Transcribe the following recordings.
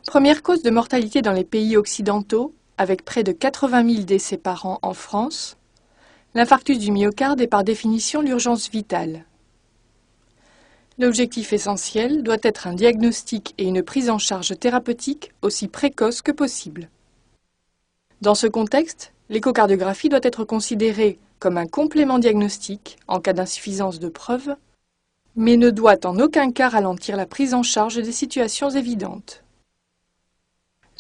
Première cause de mortalité dans les pays occidentaux, avec près de 80 000 décès par an en France, l'infarctus du myocarde est par définition l'urgence vitale. L'objectif essentiel doit être un diagnostic et une prise en charge thérapeutique aussi précoce que possible. Dans ce contexte, l'échocardiographie doit être considérée comme un complément diagnostique en cas d'insuffisance de preuves, mais ne doit en aucun cas ralentir la prise en charge des situations évidentes.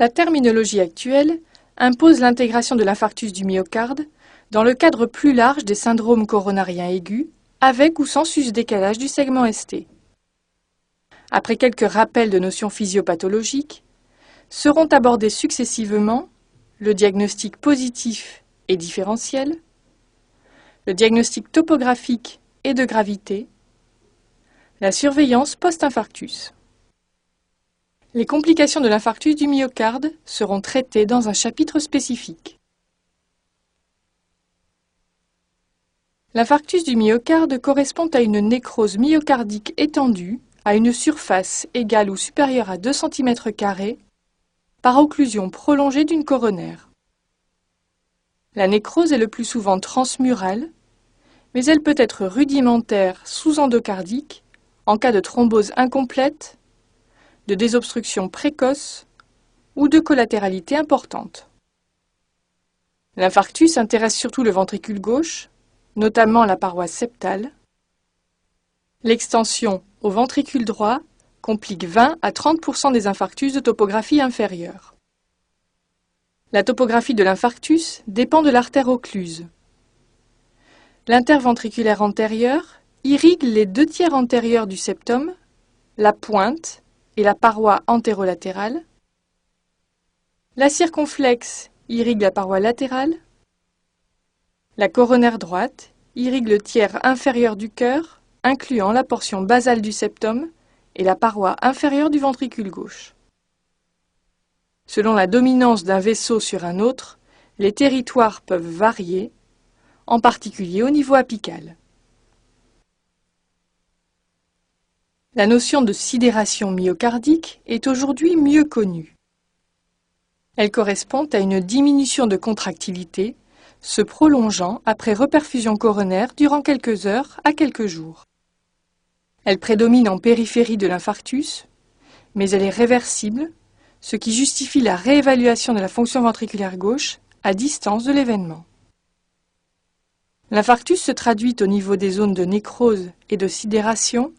La terminologie actuelle impose l'intégration de l'infarctus du myocarde dans le cadre plus large des syndromes coronariens aigus, avec ou sans sus-décalage du segment ST. Après quelques rappels de notions physiopathologiques, seront abordés successivement le diagnostic positif et différentiel, le diagnostic topographique et de gravité, la surveillance post-infarctus. Les complications de l'infarctus du myocarde seront traitées dans un chapitre spécifique. L'infarctus du myocarde correspond à une nécrose myocardique étendue à une surface égale ou supérieure à 2 cm² par occlusion prolongée d'une coronaire. La nécrose est le plus souvent transmurale, mais elle peut être rudimentaire sous-endocardique en cas de thrombose incomplète, de désobstruction précoce ou de collatéralité importante. L'infarctus intéresse surtout le ventricule gauche, notamment la paroi septale. L'extension au ventricule droit complique 20 à 30% des infarctus de topographie inférieure. La topographie de l'infarctus dépend de l'artère occluse. L'interventriculaire antérieur irrigue les 2/3 antérieurs du septum, la pointe et la paroi antérolatérale. La circonflexe irrigue la paroi latérale. La coronaire droite irrigue le tiers inférieur du cœur, incluant la portion basale du septum et la paroi inférieure du ventricule gauche. Selon la dominance d'un vaisseau sur un autre, les territoires peuvent varier, en particulier au niveau apical. La notion de sidération myocardique est aujourd'hui mieux connue. Elle correspond à une diminution de contractilité se prolongeant après reperfusion coronaire durant quelques heures à quelques jours. Elle prédomine en périphérie de l'infarctus, mais elle est réversible, ce qui justifie la réévaluation de la fonction ventriculaire gauche à distance de l'événement. L'infarctus se traduit au niveau des zones de nécrose et de sidération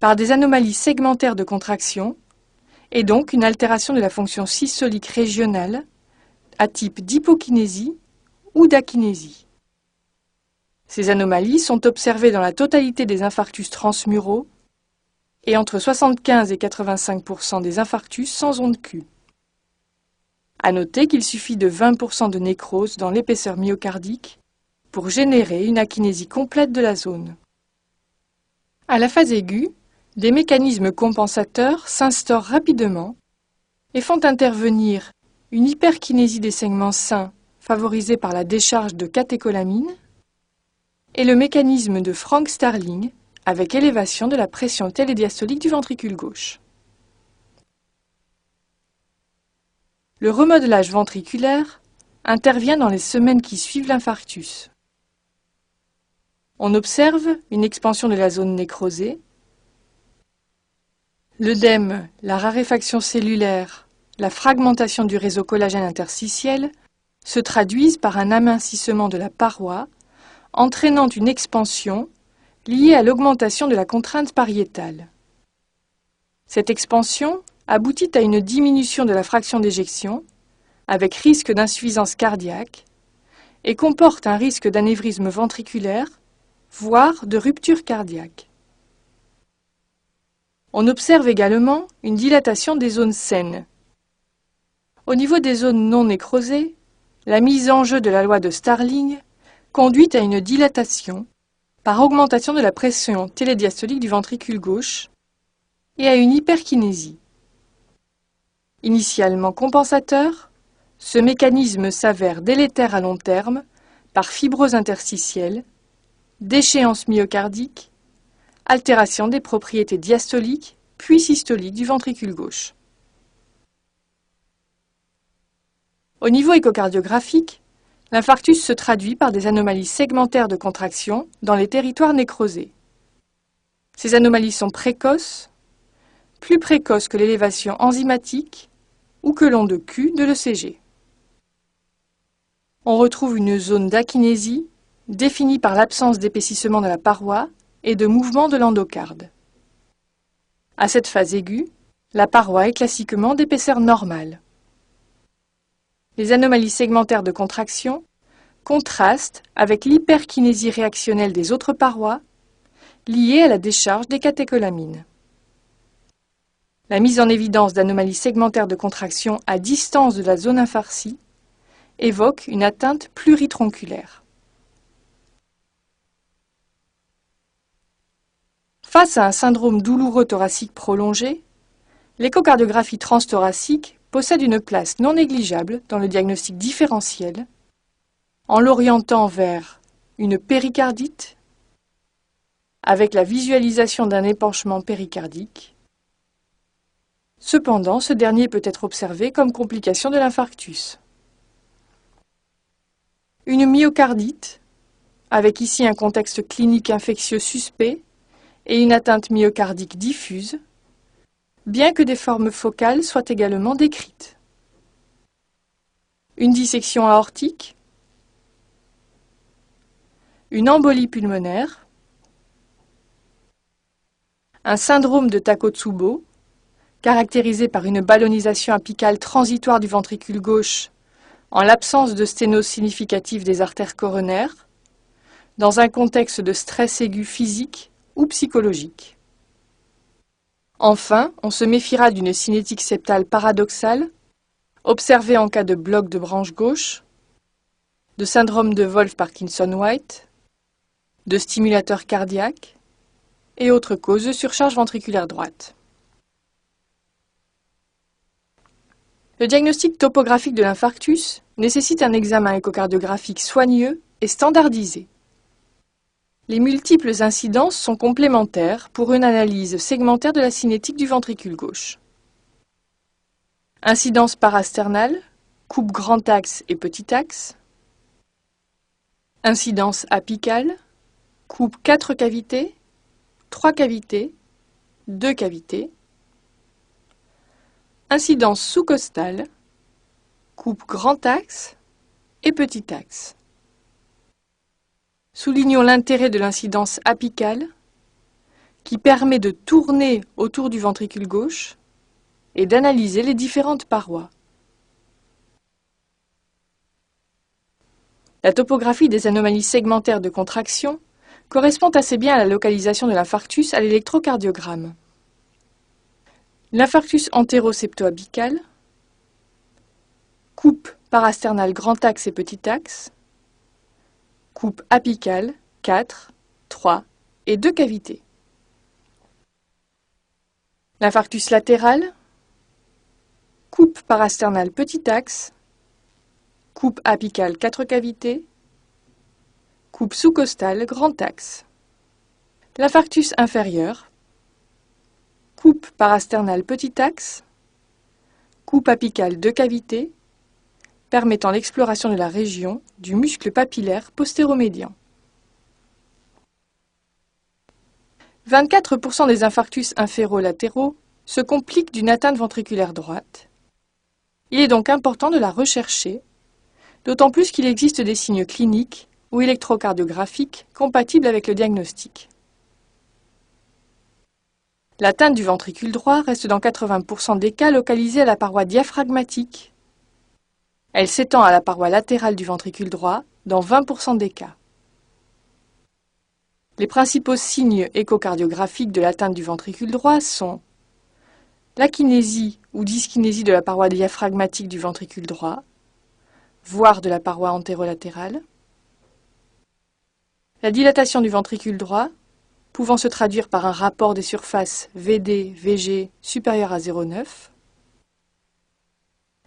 par des anomalies segmentaires de contraction et donc une altération de la fonction systolique régionale à type d'hypokinésie ou d'akinésie. Ces anomalies sont observées dans la totalité des infarctus transmuraux et entre 75 et 85% des infarctus sans onde Q. À noter qu'il suffit de 20% de nécrose dans l'épaisseur myocardique pour générer une akinésie complète de la zone. À la phase aiguë, des mécanismes compensateurs s'instaurent rapidement et font intervenir une hyperkinésie des segments sains favorisée par la décharge de catécholamine et le mécanisme de Frank-Starling avec élévation de la pression télédiastolique du ventricule gauche. Le remodelage ventriculaire intervient dans les semaines qui suivent l'infarctus. On observe une expansion de la zone nécrosée. L'œdème, la raréfaction cellulaire, la fragmentation du réseau collagène interstitiel se traduisent par un amincissement de la paroi, entraînant une expansion liée à l'augmentation de la contrainte pariétale. Cette expansion aboutit à une diminution de la fraction d'éjection, avec risque d'insuffisance cardiaque, et comporte un risque d'anévrisme ventriculaire, voire de rupture cardiaque. On observe également une dilatation des zones saines. Au niveau des zones non nécrosées, la mise en jeu de la loi de Starling conduit à une dilatation par augmentation de la pression télédiastolique du ventricule gauche et à une hyperkinésie. Initialement compensateur, ce mécanisme s'avère délétère à long terme par fibrose interstitielle, déchéance myocardique, altération des propriétés diastoliques puis systoliques du ventricule gauche. Au niveau échocardiographique, l'infarctus se traduit par des anomalies segmentaires de contraction dans les territoires nécrosés. Ces anomalies sont précoces, plus précoces que l'élévation enzymatique ou que l'on de Q de l'ECG. On retrouve une zone d'akinésie définie par l'absence d'épaississement de la paroi et de mouvement de l'endocarde. À cette phase aiguë, la paroi est classiquement d'épaisseur normale. Les anomalies segmentaires de contraction contrastent avec l'hyperkinésie réactionnelle des autres parois liée à la décharge des catécholamines. La mise en évidence d'anomalies segmentaires de contraction à distance de la zone infarcie évoque une atteinte pluritronculaire. Face à un syndrome douloureux thoracique prolongé, l'échocardiographie transthoracique possède une place non négligeable dans le diagnostic différentiel en l'orientant vers une péricardite avec la visualisation d'un épanchement péricardique. Cependant, ce dernier peut être observé comme complication de l'infarctus. Une myocardite, avec ici un contexte clinique infectieux suspect et une atteinte myocardique diffuse, bien que des formes focales soient également décrites. Une dissection aortique, une embolie pulmonaire, un syndrome de Takotsubo, caractérisé par une ballonisation apicale transitoire du ventricule gauche en l'absence de sténose significative des artères coronaires, dans un contexte de stress aigu physique ou psychologique. Enfin, on se méfiera d'une cinétique septale paradoxale, observée en cas de bloc de branche gauche, de syndrome de Wolff-Parkinson-White, de stimulateur cardiaque et autres causes de surcharge ventriculaire droite. Le diagnostic topographique de l'infarctus nécessite un examen échocardiographique soigneux et standardisé. Les multiples incidences sont complémentaires pour une analyse segmentaire de la cinétique du ventricule gauche. Incidence parasternale, coupe grand axe et petit axe. Incidence apicale, coupe 4 cavités, 3 cavités, 2 cavités. Incidence sous-costale, coupe grand axe et petit axe. Soulignons l'intérêt de l'incidence apicale qui permet de tourner autour du ventricule gauche et d'analyser les différentes parois. La topographie des anomalies segmentaires de contraction correspond assez bien à la localisation de l'infarctus à l'électrocardiogramme. L'infarctus antéro-septo-apical, coupe parasternale grand axe et petit axe, coupe apicale 4, 3 et 2 cavités. L'infarctus latéral, coupe parasternale petit axe, coupe apicale 4 cavités, coupe sous-costale grand axe. L'infarctus inférieur, coupe parasternale petit axe, coupe apicale 2 cavités, permettant l'exploration de la région du muscle papillaire postéromédian. 24% des infarctus inférolatéraux se compliquent d'une atteinte ventriculaire droite. Il est donc important de la rechercher, d'autant plus qu'il existe des signes cliniques ou électrocardiographiques compatibles avec le diagnostic. L'atteinte du ventricule droit reste dans 80% des cas localisée à la paroi diaphragmatique. Elle s'étend à la paroi latérale du ventricule droit dans 20% des cas. Les principaux signes échocardiographiques de l'atteinte du ventricule droit sont l'akinésie ou dyskinésie de la paroi diaphragmatique du ventricule droit, voire de la paroi antérolatérale, la dilatation du ventricule droit, pouvant se traduire par un rapport des surfaces VD-VG supérieur à 0,9,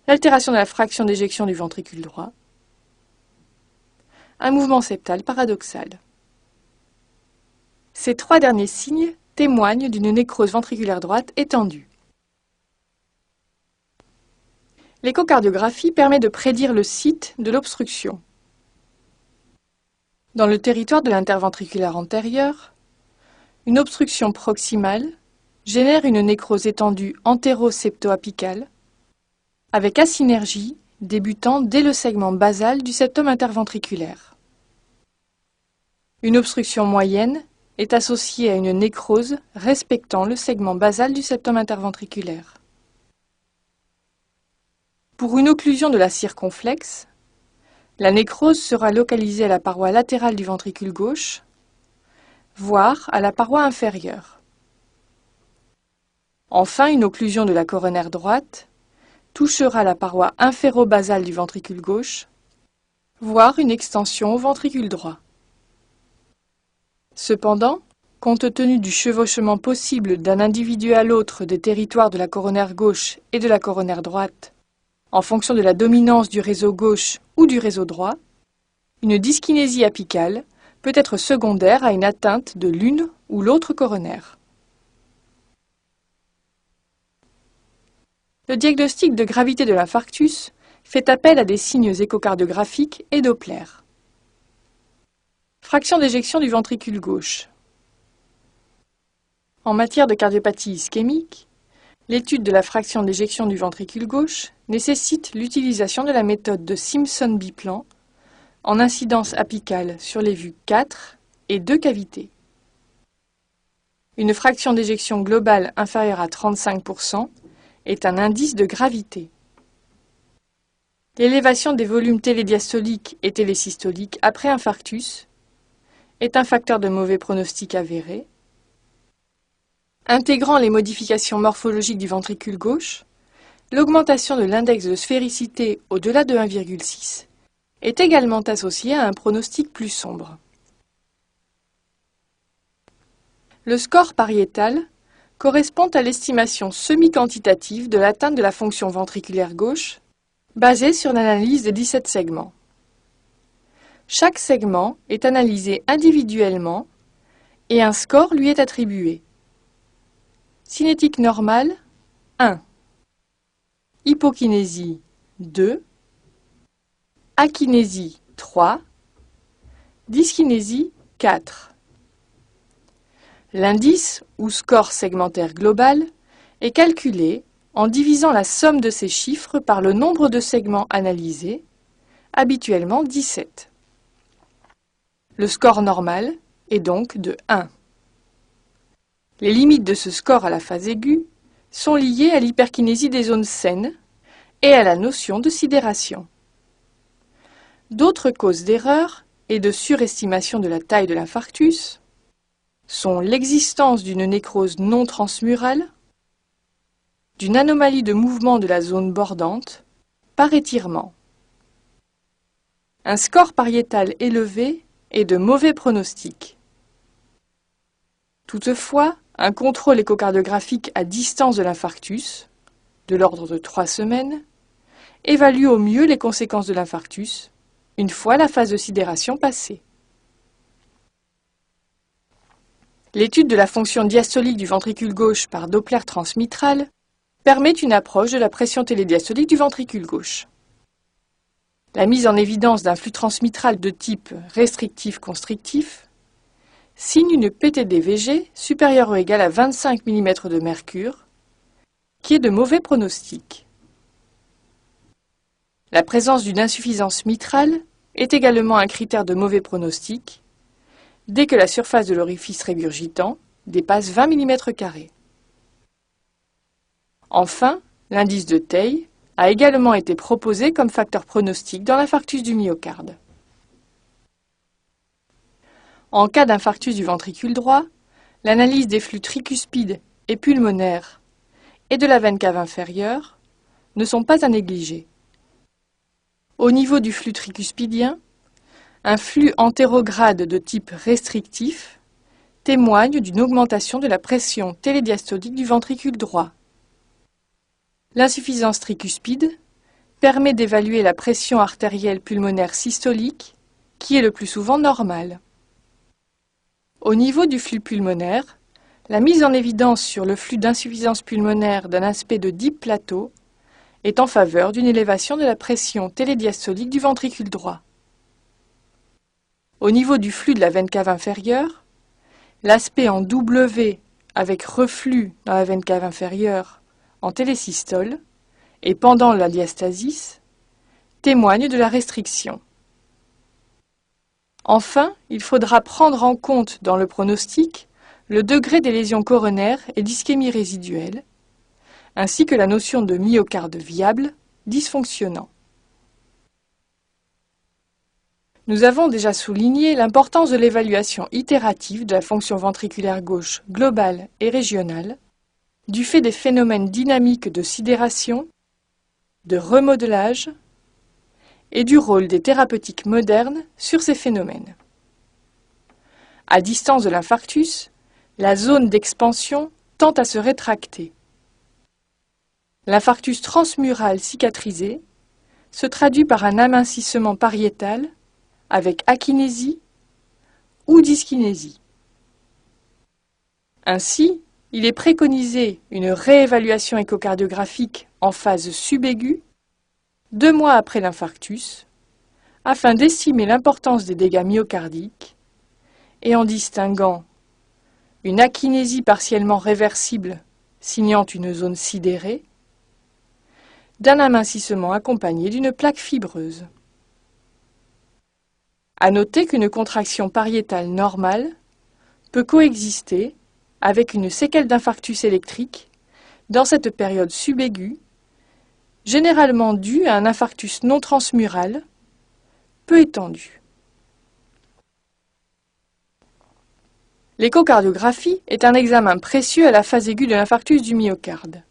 l'altération de la fraction d'éjection du ventricule droit, un mouvement septal paradoxal. Ces 3 derniers signes témoignent d'une nécrose ventriculaire droite étendue. L'échocardiographie permet de prédire le site de l'obstruction. Dans le territoire de l'interventriculaire antérieur, une obstruction proximale génère une nécrose étendue antéro-septo-apicale avec asynergie débutant dès le segment basal du septum interventriculaire. Une obstruction moyenne est associée à une nécrose respectant le segment basal du septum interventriculaire. Pour une occlusion de la circonflexe, la nécrose sera localisée à la paroi latérale du ventricule gauche, voire à la paroi inférieure. Enfin, une occlusion de la coronaire droite touchera la paroi inféro-basale du ventricule gauche, voire une extension au ventricule droit. Cependant, compte tenu du chevauchement possible d'un individu à l'autre des territoires de la coronaire gauche et de la coronaire droite, en fonction de la dominance du réseau gauche ou du réseau droit, une dyskinésie apicale peut être secondaire à une atteinte de l'une ou l'autre coronaire. Le diagnostic de gravité de l'infarctus fait appel à des signes échocardiographiques et Doppler. Fraction d'éjection du ventricule gauche. En matière de cardiopathie ischémique, l'étude de la fraction d'éjection du ventricule gauche nécessite l'utilisation de la méthode de Simpson-Biplan en incidence apicale sur les vues 4 et 2 cavités. Une fraction d'éjection globale inférieure à 35% est un indice de gravité. L'élévation des volumes télédiastoliques et télésystoliques après infarctus est un facteur de mauvais pronostic avéré. Intégrant les modifications morphologiques du ventricule gauche, l'augmentation de l'index de sphéricité au-delà de 1,6 est également associée à un pronostic plus sombre. Le score pariétal correspond à l'estimation semi-quantitative de l'atteinte de la fonction ventriculaire gauche basée sur l'analyse des 17 segments. Chaque segment est analysé individuellement et un score lui est attribué. Cinétique normale 1, hypokinésie 2, akinésie 3, dyskinésie 4. L'indice, ou score segmentaire global, est calculé en divisant la somme de ces chiffres par le nombre de segments analysés, habituellement 17. Le score normal est donc de 1. Les limites de ce score à la phase aiguë sont liées à l'hyperkinésie des zones saines et à la notion de sidération. D'autres causes d'erreur et de surestimation de la taille de l'infarctus sont l'existence d'une nécrose non transmurale, d'une anomalie de mouvement de la zone bordante par étirement. Un score pariétal élevé est de mauvais pronostic. Toutefois, un contrôle échocardiographique à distance de l'infarctus, de l'ordre de 3 semaines, évalue au mieux les conséquences de l'infarctus, une fois la phase de sidération passée. L'étude de la fonction diastolique du ventricule gauche par Doppler transmitral permet une approche de la pression télédiastolique du ventricule gauche. La mise en évidence d'un flux transmitral de type restrictif-constrictif signe une PTD-VG supérieure ou égale à 25 mm de mercure, qui est de mauvais pronostic. La présence d'une insuffisance mitrale est également un critère de mauvais pronostic, dès que la surface de l'orifice régurgitant dépasse 20 mm². Enfin, l'indice de Tay a également été proposé comme facteur pronostic dans l'infarctus du myocarde. En cas d'infarctus du ventricule droit, l'analyse des flux tricuspides et pulmonaires et de la veine cave inférieure ne sont pas à négliger. Au niveau du flux tricuspidien, un flux antérograde de type restrictif témoigne d'une augmentation de la pression télédiastolique du ventricule droit. L'insuffisance tricuspide permet d'évaluer la pression artérielle pulmonaire systolique, qui est le plus souvent normale. Au niveau du flux pulmonaire, la mise en évidence sur le flux d'insuffisance pulmonaire d'un aspect de deep plateau est en faveur d'une élévation de la pression télédiastolique du ventricule droit. Au niveau du flux de la veine cave inférieure, l'aspect en W avec reflux dans la veine cave inférieure en télésystole et pendant la diastasis témoigne de la restriction. Enfin, il faudra prendre en compte dans le pronostic le degré des lésions coronaires et d'ischémie résiduelle, ainsi que la notion de myocarde viable dysfonctionnant. Nous avons déjà souligné l'importance de l'évaluation itérative de la fonction ventriculaire gauche globale et régionale, du fait des phénomènes dynamiques de sidération, de remodelage et du rôle des thérapeutiques modernes sur ces phénomènes. À distance de l'infarctus, la zone d'expansion tend à se rétracter. L'infarctus transmural cicatrisé se traduit par un amincissement pariétal avec akinésie ou dyskinésie. Ainsi, il est préconisé une réévaluation échocardiographique en phase subaiguë 2 mois après l'infarctus, afin d'estimer l'importance des dégâts myocardiques et en distinguant une akinésie partiellement réversible signant une zone sidérée d'un amincissement accompagné d'une plaque fibreuse. À noter qu'une contraction pariétale normale peut coexister avec une séquelle d'infarctus électrique dans cette période subaiguë, généralement due à un infarctus non transmural, peu étendu. L'échocardiographie est un examen précieux à la phase aiguë de l'infarctus du myocarde.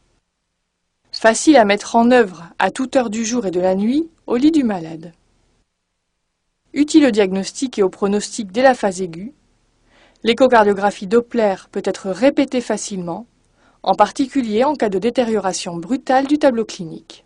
Facile à mettre en œuvre à toute heure du jour et de la nuit au lit du malade. Utile au diagnostic et au pronostic dès la phase aiguë, l'échocardiographie Doppler peut être répétée facilement, en particulier en cas de détérioration brutale du tableau clinique.